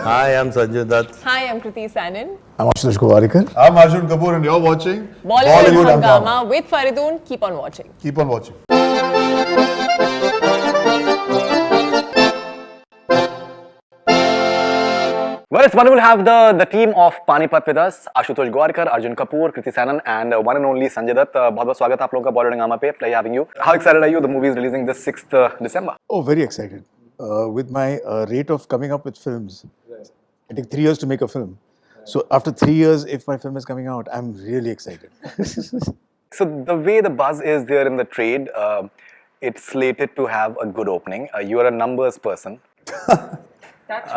Hi, I'm Sanjay Dutt. Hi, I'm Kriti Sanin. I'm Ashutosh Gowarikar. I'm Arjun Kapoor and you're watching Bollywood Hungama with Faridun. Keep on watching. Keep on watching. Well, it's wonderful to have the team of Panipat with us. Ashutosh Gowarikar, Arjun Kapoor, Kriti Sanan and one and only Sanjay Dutt. बहुत-बहुत स्वागत है आप लोगों का Bollywood Hungama पे. Pleasure having you. How excited are you? The movie is releasing this 6th December. Oh, very excited. With my rate of coming up with films, it took 3 years to make a film. So after 3 years, if my film is coming out, I'm really excited. So the way the buzz is there in the trade, it's slated to have a good opening. You are a numbers person. That's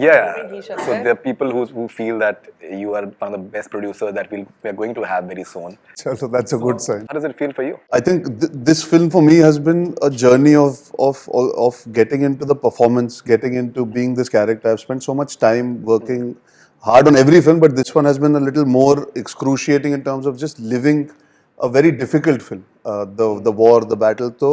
Yeah. So there are people who feel that you are one of the best producers that we are going to have very soon. So that's a good sign. How does it feel for you? I think this film for me has been a journey of getting into the performance, getting into being this character. I've spent so much time working hard on every film, but this one has been a little more excruciating in terms of just living a very difficult film. The war, the battle. So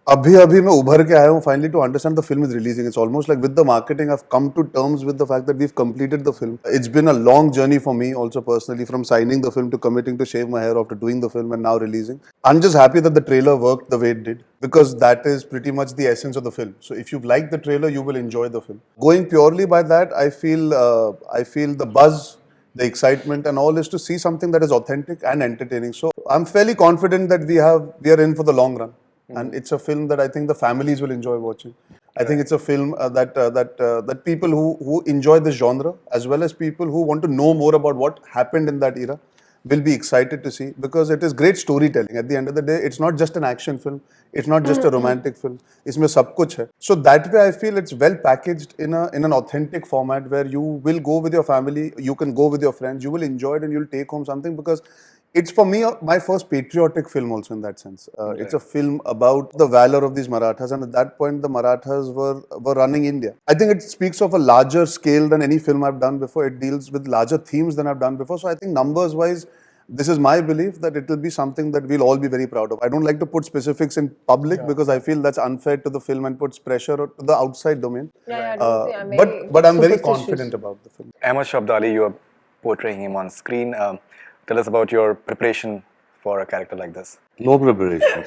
अभी मैं उभर के आया हूँ finally to understand the film is releasing. It's almost like with the marketing I've come to terms with the fact that we've completed the film. It's been a long journey for me also personally, from signing the film to committing to shave my hair off to doing the film and now releasing. I'm just happy that the trailer worked the way it did, because that is pretty much the essence of the film. So if you've liked the trailer, you will enjoy the film. Going purely by that, I feel the buzz, the excitement and all is to see something that is authentic and entertaining. So I'm fairly confident that we are in for the long run. And it's a film that I think the families will enjoy watching. I think it's a film that people who enjoy the genre, as well as people who want to know more about what happened in that era, will be excited to see, because it is great storytelling. At the end of the day, it's not just an action film. It's not just a romantic film. इसमें सब कुछ है. So that way, I feel it's well packaged in an authentic format where you will go with your family, you can go with your friends, you will enjoy it and you'll take home something, because it's for me my first patriotic film also in that sense. It's a film about the valor of these Marathas, and at that point the Marathas were running India. I think it speaks of a larger scale than any film I've done before. It deals with larger themes than I've done before. So I think numbers wise, this is my belief that it will be something that we'll all be very proud of. I don't like to put specifics in public because I feel that's unfair to the film and puts pressure to the outside domain. But I'm very confident about the film. Ahmed Shabdali, you are portraying him on screen. Tell us about your preparation for a character like this. No preparations.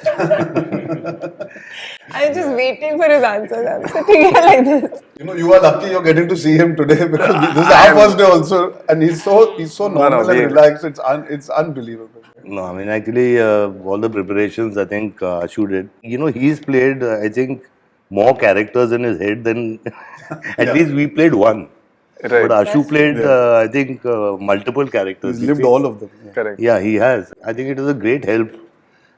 I'm just waiting for his answers. I'm sitting here like this. You know, you are lucky you're getting to see him today, because this is our first day also, and he's so normal and relaxed. It's unbelievable. No, I mean, actually, all the preparations I think Ashu did. You know, he's played, I think, more characters in his head than at least we played one. Right. But Ashu played, I think, multiple characters. He's lived all of them. Correct. Yeah, he has. I think it is a great help,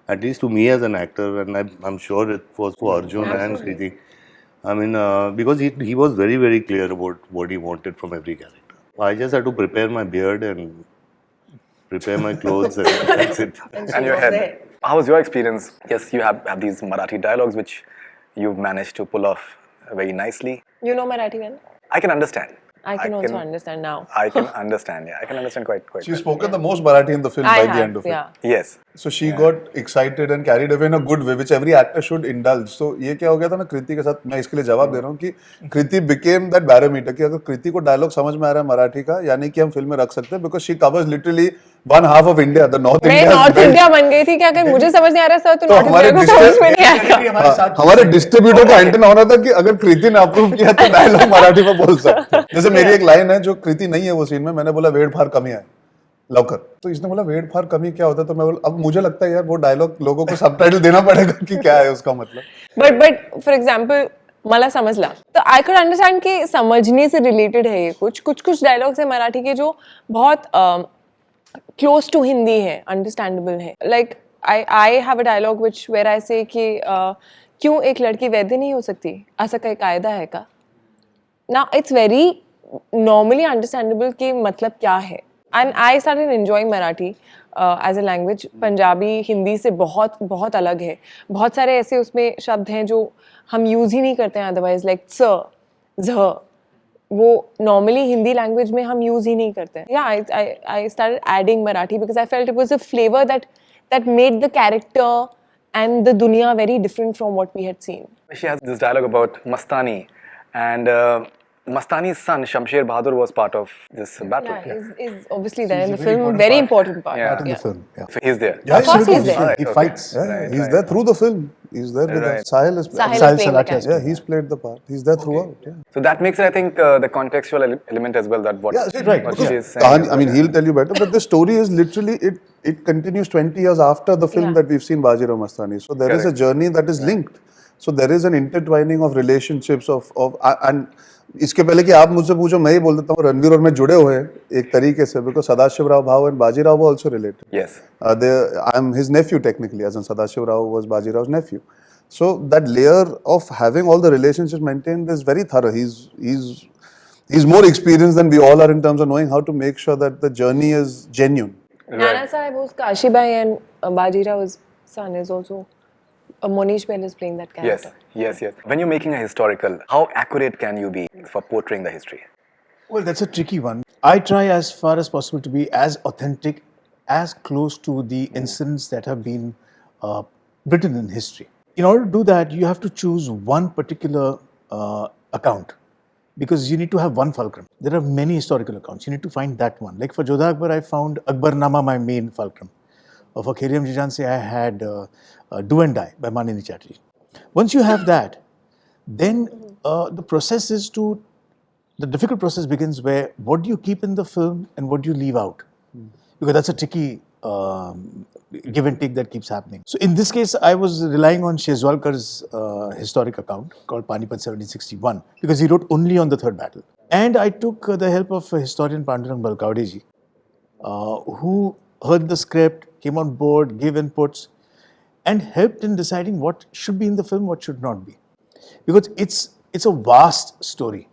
at least to me as an actor, and I'm sure it was for Arjun and Kriti. I mean, because he was very, very clear about what he wanted from every character. I just had to prepare my beard and prepare my clothes, and that's it. And your head. How was your experience? Yes, you have these Marathi dialogues which you've managed to pull off very nicely. You know Marathi well? I can understand. I can also understand now. I can understand, yeah. I can understand quite She's well. spoken the most Marathi in the film by the end of it. Yeah. Yes. So she got excited and carried away in a good way, which every actor should indulge. So ये क्या हो गया था ना कृति के साथ, मैं इसके लिए जवाब दे रहा हूँ कि कृति became that barometer कि अगर कृति को डायलॉग समझ में आ रहा है मराठी का, यानी कि हम फिल्म में रख सकते हैं, because she covers literally one half of India, the North मैं India. नॉर्थ इंडिया बन गई थी क्या? अगर मुझे समझ नहीं आ रहा सर तो नॉर्थ इंडिया को समझ में नहीं आएगा. हमारे डिस्ट्रीब्यूटर का एंटेना होना था कि अगर कृति ने अप्रूव किया तो डायलॉग मराठी में बोल सकते हैं. जैसे मेरी एक लाइन है जो कृति नहीं है वो सीन में, मैंने बोला वेड़ फार कमी है लवकर, तो इसने बोला वेड़ फार कमी क्या होता है, तो मैं बोला अब मुझे लगता है यार वो डायलॉग लोगों को सबटाइटल देना पड़ेगा कि क्या है उसका मतलब. बट फॉर एग्जांपल मला समजला तो आई कैन अंडरस्टैंड कि समझने से रिलेटेड है ये. कुछ डायलॉग्स है मराठी के जो बहुत क्लोज टू हिंदी है, अंडरस्टैंडेबल है. Like I have a dialogue which where I say कि क्यों एक लड़की वैद्य नहीं हो सकती, ऐसा कोई कायदा है का. Now it's very normally understandable कि मतलब क्या है. And I started enjoying Marathi as a language. Punjabi Hindi से बहुत बहुत अलग है. बहुत सारे ऐसे उसमें शब्द हैं जो हम यूज़ ही नहीं करते हैं अदरवाइज, लाइक स झ, वो नॉर्मली हिंदी लैंग्वेज में हम यूज़ ही नहीं करते हैं. या I started adding Marathi because I felt it was a flavour that made the character and the dunya very different from what we had seen. She has this dialogue about Mastani, and Mastani's son Shamsher Bahadur was part of this battle. Is obviously there in the He's a very film, important very part. important part. Yeah. Part in the film. Yeah. So he's there. Yeah, Of course he's there. He fights. Yeah, he's there through the film. He's there with us. Sahil is Sahil is Sahil playing the Salati has character. Yeah, he's played the part. He's there throughout. Yeah. So that makes it, I think, the contextual element as well. That what, Yeah, right, what because she is saying. I mean, he'll tell you better, but the story is literally it continues 20 years after the film Yeah. that we've seen Bajirao Mastani. So there is a Correct. journey that is linked. So there is an intertwining of relationships of and इसके पहले कि आप मुझसे पूछो मैं ही बोल देता हूँ रणवीर और मैं जुड़े हुए हैं एक तरीके से because Sadashiv Rao Bhau and Bajirao were also related. Yes. I'm his nephew technically, as in Sadashiv Rao was Bajirao's nephew. So that layer of having all the relationships maintained is very thorough. He's more experienced than we all are in terms of knowing how to make sure that the journey is genuine. Nana Sahib, who's Kashibai, and Bajirao's son is also. Monish Bell is playing that character. Yes. When you're making a historical, how accurate can you be for portraying the history? Well, that's a tricky one. I try as far as possible to be as authentic, as close to the incidents that have been written in history. In order to do that, you have to choose one particular account because you need to have one fulcrum. There are many historical accounts. You need to find that one. Like for Jodha Akbar, I found Akbarnama, my main fulcrum. For Kheriam Jijanse, I had Do and Die by Manini Chatterjee. Once you have that, then the process is the difficult process begins where what do you keep in the film and what do you leave out? Because that's a tricky give and take that keeps happening. So in this case, I was relying on Shezwalkar's historic account called Panipat 1761 because he wrote only on the third battle. And I took the help of historian Pandurang Balkaudeji, who heard the script, came on board, gave inputs, and helped in deciding what should be in the film, what should not be. Because it's a vast story.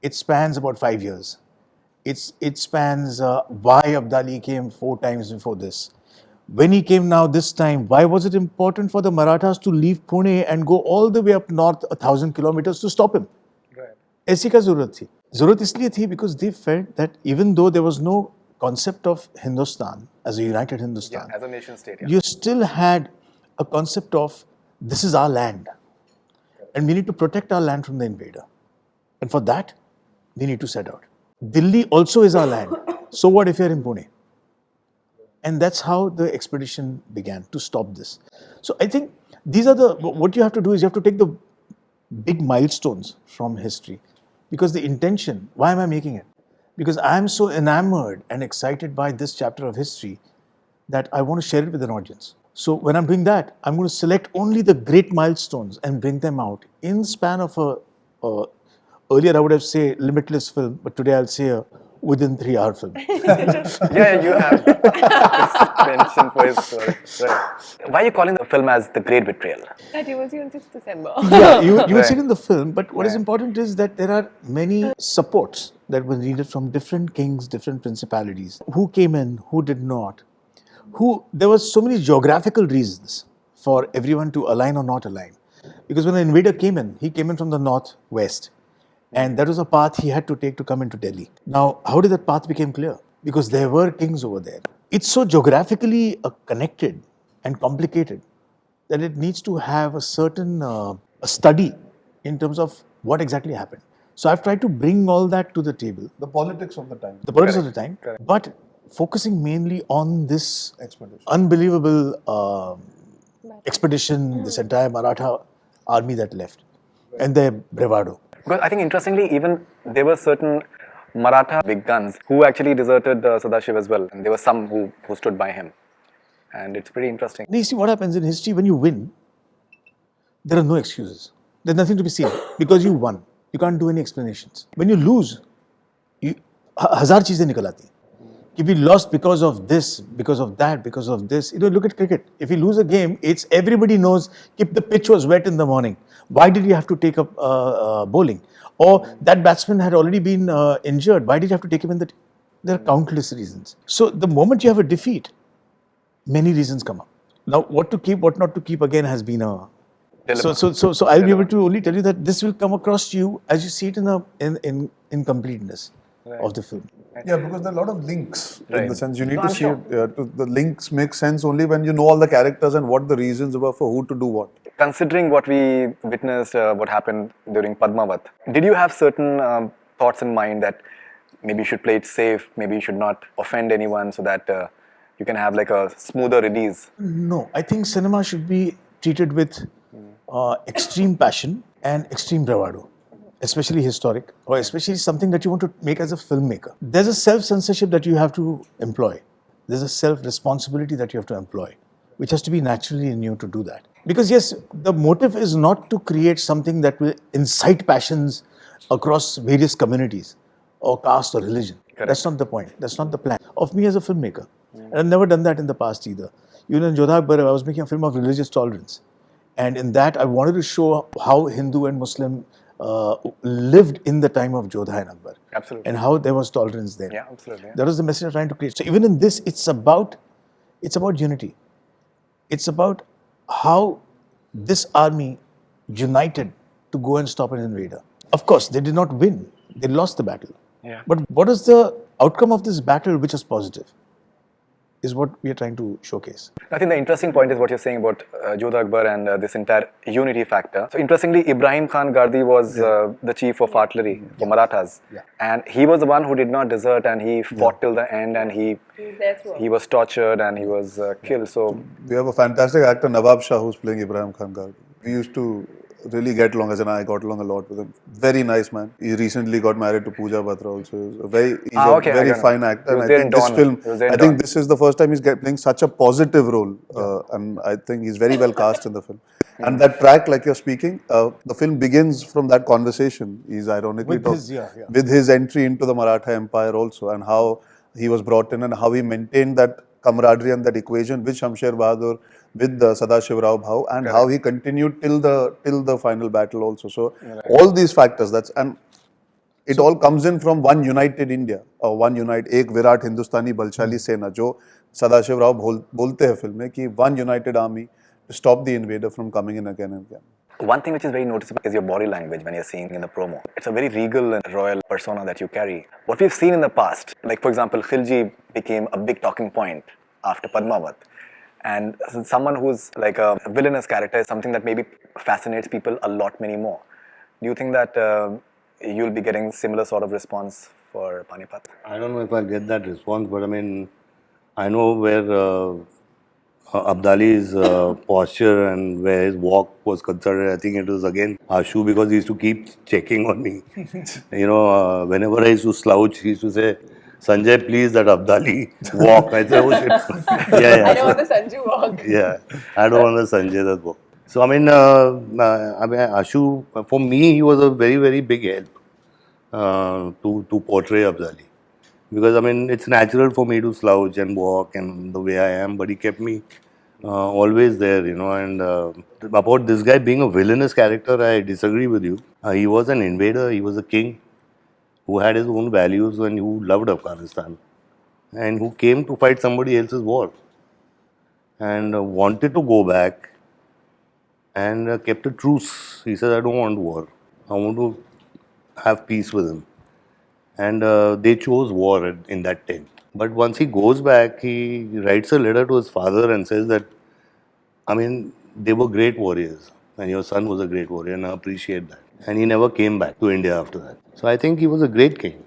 It spans about 5 years. It spans why Abdali came 4 times before this. When he came now this time, why was it important for the Marathas to leave Pune and go all the way up north 1,000 kilometers to stop him? ऐसी क्या जरूरत थी? जरूरत इसलिए थी because they felt that even though there was no concept of Hindustan as a united Hindustan, As a nation state. Yeah. you still had a concept of this is our land and we need to protect our land from the invader. And for that, we need to set out. Delhi also is our land. So what if you're in Pune? And that's how the expedition began to stop this. So I think these are what you have to do is you have to take the big milestones from history because the intention, why am I making it? Because I am so enamored and excited by this chapter of history that I want to share it with an audience. So when I'm doing that, I'm going to select only the great milestones and bring them out in the span of earlier I would have said limitless film, but today I'll say a within 3 hour film. Yeah, you have mentioned for his story. Right. Why are you calling the film as The Great Betrayal? That you will see on 6th December. Yeah, you will see it in the film, but what is important is that there are many supports that were needed from different kings, different principalities. Who came in, who did not. There were so many geographical reasons for everyone to align or not align. Because when the invader came in, he came in from the northwest. And that was a path he had to take to come into Delhi. Now, how did that path become clear? Because there were kings over there. It's so geographically connected and complicated that it needs to have a certain a study in terms of what exactly happened. So I've tried to bring all that to the table, The politics of the time. the politics of the time, but focusing mainly on this unbelievable expedition, this entire Maratha army that left, and their bravado. Because I think interestingly, even there were certain Maratha big guns who actually deserted Sadashiv as well. And there were some who stood by him. And it's pretty interesting. You see what happens in history when you win, there are no excuses. There's nothing to be seen because you won. You can't do any explanations. When you lose, हजार चीजें निकल आती. If we lost because of this, because of that, because of this. Look at cricket. If you lose a game, it's everybody knows if the pitch was wet in the morning. Why did you have to take up bowling? Or that batsman had already been injured. Why did you have to take him in the... There are countless reasons. So the moment you have a defeat, many reasons come up. Now, what to keep, what not to keep again has been a... So I'll be able to only tell you that this will come across to you as you see it in completeness of the film. Yeah, because there are a lot of links in Right. the sense you need No, to I'm see sure. it. The links make sense only when you know all the characters and what the reasons were for who to do what. Considering what we witnessed, what happened during Padmavat, did you have certain thoughts in mind that maybe you should play it safe, maybe you should not offend anyone, so that you can have like a smoother release? No, I think cinema should be treated with extreme passion and extreme bravado, especially historic, or especially something that you want to make as a filmmaker. There's a self-censorship that you have to employ. There's a self-responsibility that you have to employ, which has to be naturally in you to do that. Because yes, the motive is not to create something that will incite passions across various communities or caste or religion. That's not the point. That's not the plan of me as a filmmaker. And I've never done that in the past either. Even in Jodha Akbar, I was making a film of religious tolerance. And in that, I wanted to show how Hindu and Muslim lived in the time of Jodha and Akbar. Absolutely. And how there was tolerance there. Yeah, absolutely. Yeah. That was the message I'm trying to create. So even in this, it's about unity. It's about how this army united to go and stop an invader. Of course, they did not win. They lost the battle. Yeah. But what is the outcome of this battle which is positive? Is what we are trying to showcase. I think the interesting point is what you're saying about Jodha Akbar and this entire unity factor. So interestingly, Ibrahim Khan Gardi was the chief of artillery for Marathas, and he was the one who did not desert, and he fought till the end, and he was tortured and he was killed. So We have a fantastic actor, Nawab Shah, who's playing Ibrahim Khan Gargi. We used to really get along, as in I got along a lot with him. Very nice man. He recently got married to Pooja Batra also. He's a very fine actor. He was And there I in think this Dawn. film, He was there in I think Dawn. this is the first time he's playing such a positive role. And I think he's very well cast in the film. And that track, like you're speaking, the film begins from that conversation. He's ironically with his entry into the Maratha Empire also, and how he was brought in and how he maintained that camaraderie and that equation with Shamsher Bahadur, with Sadashiv Rao Bhau, and how he continued till the final battle also. So all these factors, and it all comes in from one united India, or एक विराट हिंदुस्तानी बलशाली सेना, जो सदाशिव राव बोलते हैं film में कि one united army to stop the invader from coming in again and again. one thing which is very noticeable is your body language when you're seeing in the promo. It's a very regal and royal persona that you carry. What we've seen in the past, like for example, Khilji became a big talking point after Padmavat. And someone who's like a villainous character is something that maybe fascinates people a lot many more. Do you think that you'll be getting similar sort of response for Panipat? I don't know if I'll get that response, but I mean, I know where Abdali's posture and where his walk was concerned. I think it was again Ashu, because he used to keep checking on me. Whenever I used to slouch, he used to say, Sanjay, please, that Abdali walk. I said, oh shit. I don't want the Sanju walk. Yeah, I don't want the Sanjay that walk. So I mean, Ashu, for me, he was a very, very big help to portray Abdali. Because I mean, it's natural for me to slouch and walk and the way I am, but he kept me always there, And about this guy being a villainous character, I disagree with you. He was an invader, he was a king who had his own values and who loved Afghanistan and who came to fight somebody else's war and wanted to go back and kept a truce. He said, I don't want war. I want to have peace with him. And they chose war in that tent. But once he goes back, he writes a letter to his father and says that, I mean, they were great warriors and your son was a great warrior and I appreciate that. And he never came back to India after that. So I think he was a great king,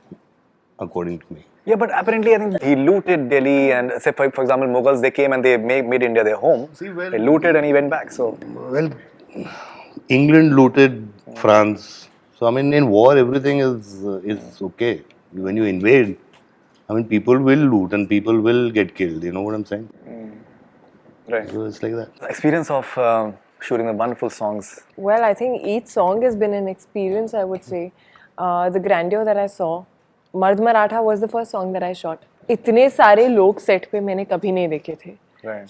according to me. Yeah, but apparently I think he looted Delhi and say for example, Mughals, they came and they made India their home. They looted and he went back. So Well, England looted France. So I mean, in war, everything is okay. When you invade, I mean, people will loot and people will get killed. You know what I'm saying? right. So it's like that. The experience of shooting the wonderful songs. Well, I think each song has been an experience, I would say. The grandeur that I saw. Mard Maratha was the first song that I shot. इतने सारे लोग set पे मैंने कभी नहीं देखे थे. Right.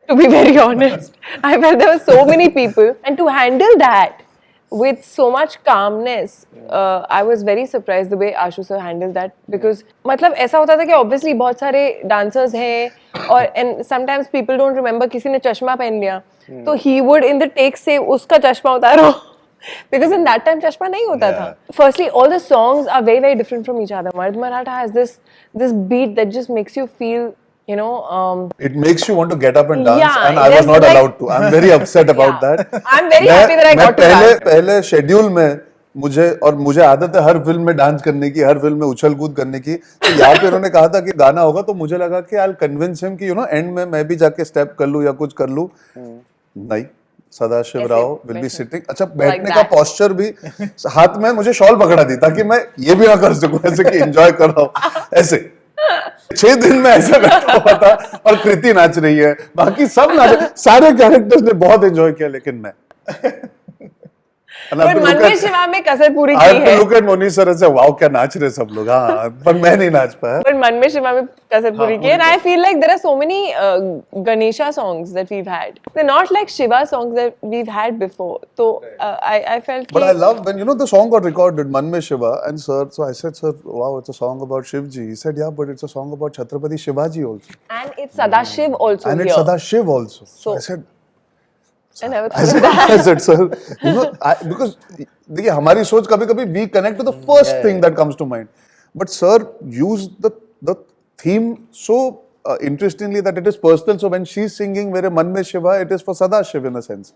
To be very honest, I felt there were so many people, and to handle that with so much calmness, I was very surprised the way Ashu sir handled that, because मतलब ऐसा होता था कि obviously बहुत सारे dancers हैं और and sometimes people don't remember किसी ने चश्मा पहन लिया, तो he would in the take say उसका चश्मा उतारो. Because in that time chashma nahi hota tha. Firstly, all the songs are very, very different from each other. Mard Maratha has this beat that just makes you feel, It makes you want to get up and dance, Yeah, and I was there's not like- allowed to. I'm very upset about Yeah. that. I'm very happy that I got to पहले dance. पहले schedule में मुझे आदत है हर film में dance करने की, हर film में उछल कूद करने की। तो यहाँ पे उन्होंने कहा था कि गाना होगा, तो मुझे लगा कि आई कन्विंस हिम कि एंड में मैं भी जाके स्टेप कर लूं या कुछ कर लूं। नहीं, Sadashiv Rao will be sitting. अच्छा, बैठने का पोस्चर भी, हाथ में मुझे शॉल पकड़ा दी ताकि मैं ये भी ना कर सकूं ऐसे कि एंजॉय कर रहा हूं ऐसे। 6 दिन में ऐसा बैठा हुआ था और कृति नाच रही है, बाकी सब नाच, सारे कैरेक्टर्स ने बहुत एंजॉय किया, लेकिन मैं पर मन में शिवा में कसर पूरी I की have to है। look at Moni sir and say, wow, क्या नाच रहे सब लोग। हाँ, पर मैं नहीं नाच पाया। But मन में शिवा में कसर पूरी की है, and I feel like there are so many Ganesha songs that we've had. They're not like Shiva songs that we've had before. So I felt. But I love when the song got recorded, Man Mein Shiva, and sir. So I said, sir, wow, it's a song about Shivji. He said, yeah, but it's a song about Chhatrapati Shivaji also, And it's Sadashiv also and here. it's Sadashiv also. So- I said. I never thought of that. I said, sir, because देखिए हमारी सोच कभी-कभी we connect to the first thing that comes to mind, but sir used the theme so interestingly that it is personal. So when she's singing मेरे मन में Shiva, it is for Sadashiv in a sense.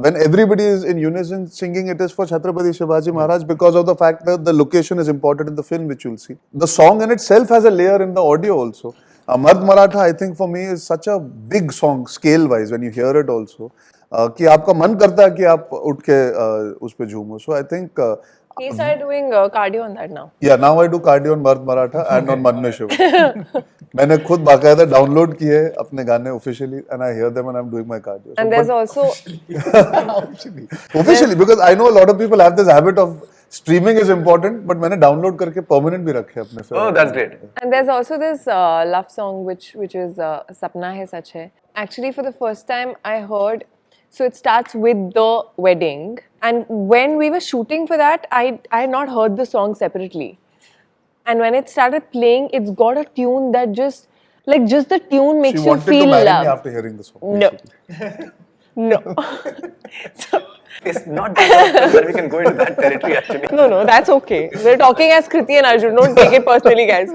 When everybody is in unison singing, it is for Chhatrapati Shivaji Maharaj because of the fact that the location is important in the film, which you'll see. The song in itself has a layer in the audio also. Mard Maratha, I think for me is such a big song scale wise when you hear it also. कि आपका मन करता है कि आप उठ के उस पे झूमो. So I think He started doing cardio on that now. yeah, now I do cardio on Mard Maratha and on Man Mein Shiva. मैंने खुद बाकायदा डाउनलोड किए अपने गाने officially and I hear them and I'm doing my cardio. And there's also Officially, because I know a lot of people have this habit of streaming is important, but मैंने download करके permanent भी रखे अपने फिर. Oh, that's great. And there's also this love song which is Sapna Hai Sach Hai. Actually, for the first time I heard, so it starts with the wedding, and when we were shooting for that, I had not heard the song separately, and when it started playing, it's got a tune that just the tune makes She you wanted to feel marry love. me after hearing the song. No. No. It's not that we can go into that territory actually. No, that's okay. We're talking as Kriti and Arjun. Don't take it personally, guys.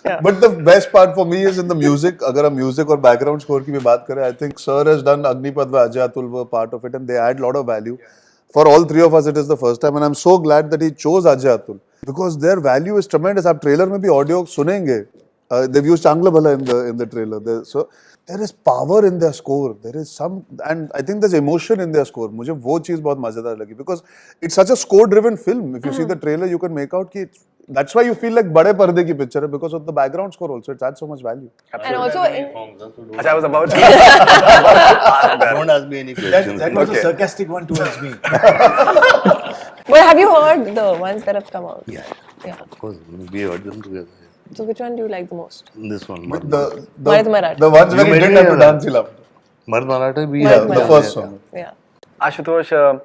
Yeah. But the best part for me is in the music. अगर हम music और background score की भी बात करें, I think Sir has done Agnipath व Ajay Atul were part of it, and they add a lot of value. For all three of us, it is the first time, and I'm so glad that he chose Ajay Atul because their value is tremendous. आप trailer में भी audio सुनेंगे. They've used Changla Bhala in the trailer. So there is power in their score. There is some, and I think there's emotion in their score. मुझे वो चीज बहुत मजेदार लगी because it's such a score-driven film. If you see the trailer, you can make out कि that's why you feel like बड़े पर्दे की picture है because of the background score also. It adds so much value. And also, Achha, I was about to Don't ask me any questions. That was Okay. a sarcastic one towards me. well, have you heard the ones that have come out? Yeah, Yeah. of course. We heard them together. So which one do you like the most? This one, Mard Maratha. The ones where You he made didn't me have to laugh. dance, he loved. Mard Maratha, we Mard have The Maratha. first song. Yeah. Ashutosh,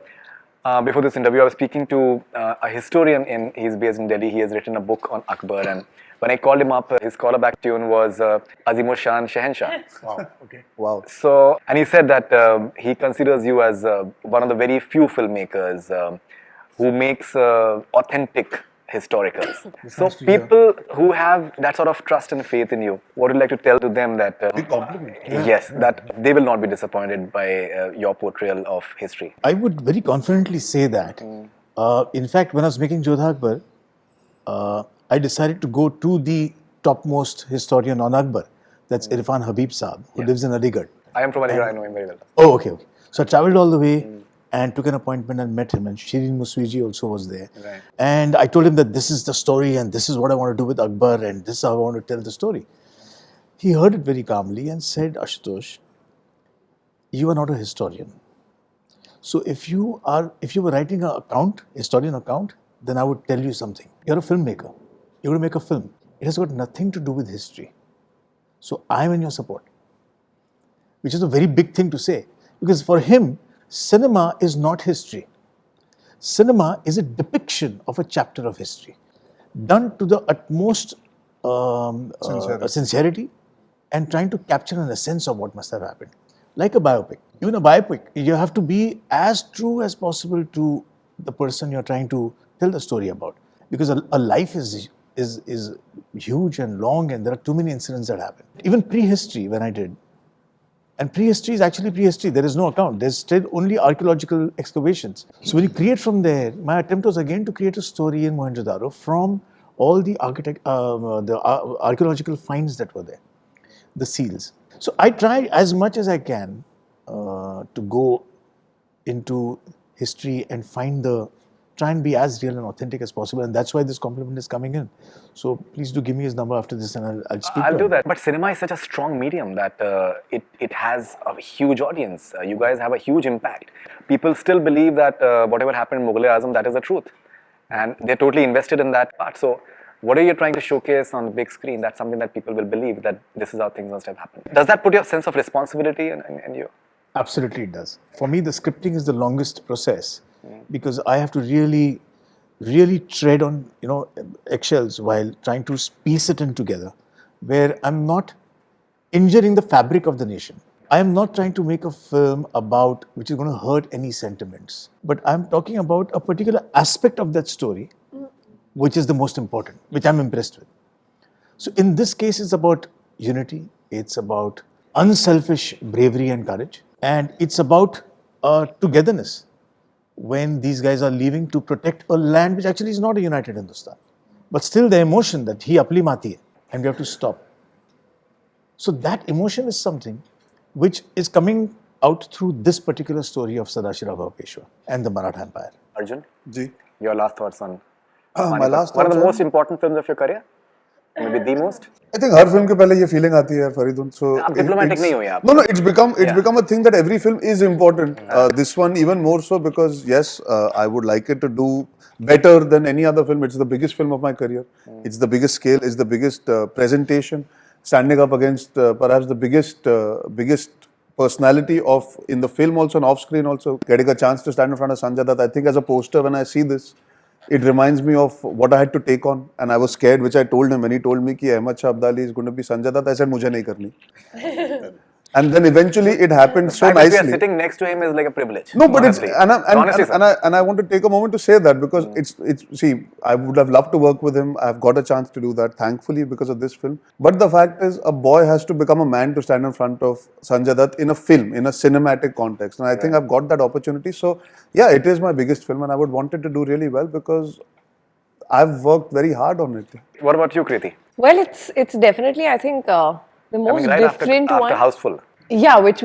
before this interview, I was speaking to a historian he's based in Delhi. He has written a book on Akbar, and when I called him up, his callback tune was Azimur Shan Shehenshah. Wow. Okay. Wow. So, and he said that he considers you as one of the very few filmmakers who makes authentic historicals. So, nice to hear. people who have that sort of trust and faith in you, what would you like to tell to them that Big compliment. yes, that they will not be disappointed by your portrayal of history? I would very confidently say that. In fact, when I was making Jodha Akbar, I decided to go to the topmost historian on Akbar. That's Irfan Habib Saab, who lives in Aligarh. I am from Aligarh, I know him very well. Oh, okay. So I traveled all the way and took an appointment and met him. And Shirin Muswiji also was there. Right. And I told him that this is the story and this is what I want to do with Akbar and this is how I want to tell the story. He heard it very calmly and said, Ashutosh, you are not a historian. So if you were writing an account, historian account, then I would tell you something. You're a filmmaker. You're going to make a film. It has got nothing to do with history. So I am in your support. Which is a very big thing to say. Because for him, cinema is not history. Cinema is a depiction of a chapter of history, done to the utmost sincerity and trying to capture an essence of what must have happened. Like a biopic. Even a biopic, you have to be as true as possible to the person you're trying to tell the story about. Because a life is huge and long and there are too many incidents that happen. Even prehistory, when I did, And prehistory is actually prehistory. There is no account. There's still only archaeological excavations. So when you create from there, my attempt was again to create a story in Mohenjo-daro from all the archaeological finds that were there, the seals. So I try as much as I can to go into history and try and be as real and authentic as possible, and that's why this compliment is coming in. So please do give me his number after this, and I'll speak. I'll to do him. that. But cinema is such a strong medium that it has a huge audience. You guys have a huge impact. People still believe that whatever happened in Mughal-e-Azam, that is the truth, and they're totally invested in that part. So, what are you trying to showcase on the big screen? That's something that people will believe that this is how things must have happened. Does that put your sense of responsibility in you? Absolutely, it does. For me, the scripting is the longest process because I have to really tread on eggshells while trying to piece it in together, where I'm not injuring the fabric of the nation. I am not trying to make a film about which is going to hurt any sentiments, but I'm talking about a particular aspect of that story, which is the most important, which I'm impressed with. So in this case, it's about unity, it's about unselfish bravery and courage, and it's about togetherness when these guys are leaving to protect a land which actually is not a united Hindustan. But still the emotion that he apli mati hai, and we have to stop. So that emotion is something which is coming out through this particular story of Sadashirao Peshwa and the Maratha Empire. Arjun, Ji. your last thoughts on My last one of the thoughts most important films of your career? Maybe the most? I think her film के पहले ये feeling आती है फरीदुन. So आप diplomatic नहीं हो यहाँ. No, it's become a thing that every film is important. This one even more so because yes, I would like it to do better than any other film. It's the biggest film of my career. It's the biggest scale. It's the biggest presentation. Standing up against perhaps the biggest personality of in the film also and off screen also. Getting a chance to stand in front of Sanjay Dutt. I think as a poster when I see this, it reminds me of what I had to take on, and I was scared, which I told him when he told me that Ahmad Shah Abdali is going to be Sanjay Dutt. I said, "Mujhe nahi karni." And then eventually it happened so We are nicely. sitting next to him is like a privilege. No, but honestly. Honestly, and I want to take a moment to say that because it's see, I would have loved to work with him. I've got a chance to do that, thankfully, because of this film. But the fact is, a boy has to become a man to stand in front of Sanjay Dutt in a film, in a cinematic context. And I think I've got that opportunity. So yeah, it is my biggest film, and I would want it to do really well because I've worked very hard on it. What about you, Kriti? Well, it's definitely, I think, the most right different after one. Houseful. Yeah, which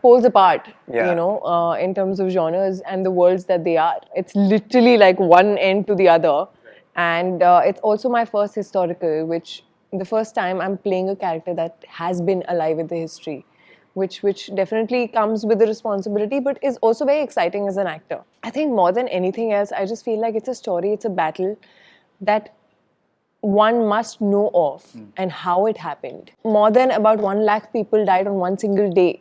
poles apart, Yeah. in terms of genres and the worlds that they are. It's literally like one end to the other. And it's also my first historical, which the first time I'm playing a character that has been alive with the history, which definitely comes with the responsibility, but is also very exciting as an actor. I think more than anything else, I just feel like it's a story, it's a battle that one must know of and how it happened. More than about 1 lakh people died on one single day.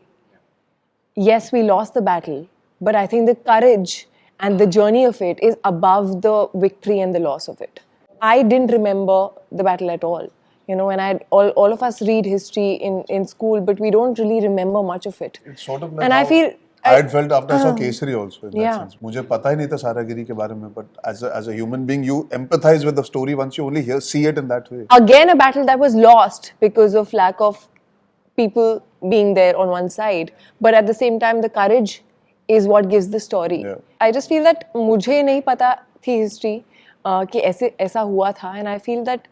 Yes, we lost the battle, but I think the courage and the journey of it is above the victory and the loss of it. I didn't remember the battle at all. And all of us read history in school, but we don't really remember much of it. It's sort of like and I feel I had felt after I saw Kesari also in that yeah. sense. मुझे पता ही नहीं था सारागिरी के बारे में, but as a human being, you empathize with the story once you only see it in that way. Again, a battle that was lost because of lack of people being there on one side, but at the same time, the courage is what gives the story. Yeah. I just feel that मुझे नहीं पता थी history कि ऐसा हुआ था, and I feel that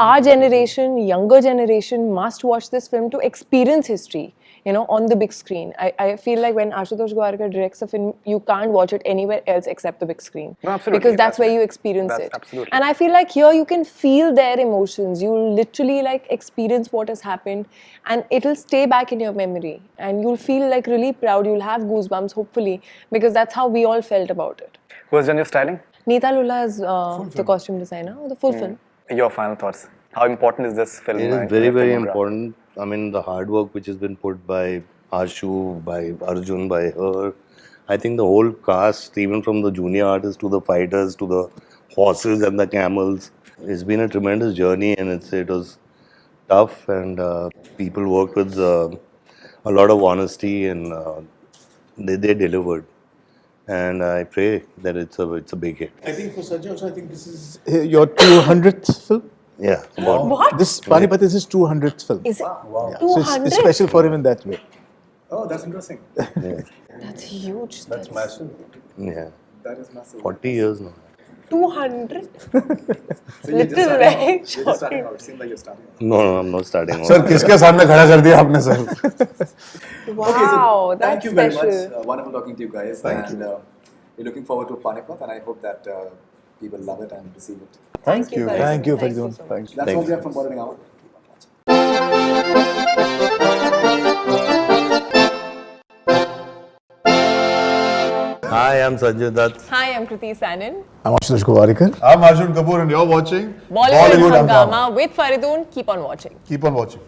our generation, younger generation, must watch this film to experience history. On the big screen. I feel like when Ashutosh Gowarkar directs a film, you can't watch it anywhere else except the big screen. No, absolutely. Because that's where you experience it. Absolutely. And I feel like here you can feel their emotions. You'll literally experience what has happened, and it'll stay back in your memory. And you'll feel really proud. You'll have goosebumps, hopefully, because that's how we all felt about it. Who has done your styling? Neeta Lulla is the costume designer, the full film. Your final thoughts. How important is this film? It is very, very important. I mean, the hard work which has been put by Ashu, by Arjun, by her. I think the whole cast, even from the junior artists to the fighters to the horses and the camels, it's been a tremendous journey, and it was tough, and people worked with a lot of honesty, and they delivered. And I pray that it's a big hit. I think for Sanjay also, I think this is your 200th film. Yeah. About What? This Panipat is his 200th film. Is it Yeah. 200? So it's special for him in that way. Oh, that's interesting. That's huge. That's massive. Yeah, That is massive. 40 years now. 200. So you're just Little starting very out. You're just shocking. starting out. It seems like you're starting out. No, I'm not starting. Sir, किसके सामने खड़ा कर दिया आपने sir? Wow, Thank that's you very special. much. Wonderful talking to you guys. And we're looking forward to Panipat, and I hope that people love it and receive it. Thank you. Farid. Thank you, Thank Faridun. so much. Thank you. That's Thank all we you. have from Boarding Hour. Keep on watching. Hi, I'm Sanjay Dutt. Hi, I'm Kriti Sanon. I'm Ashutosh Gowarikar. I'm Arjun Kapoor and you're watching Bollywood Hungama with Faridun. Keep on watching. Keep on watching.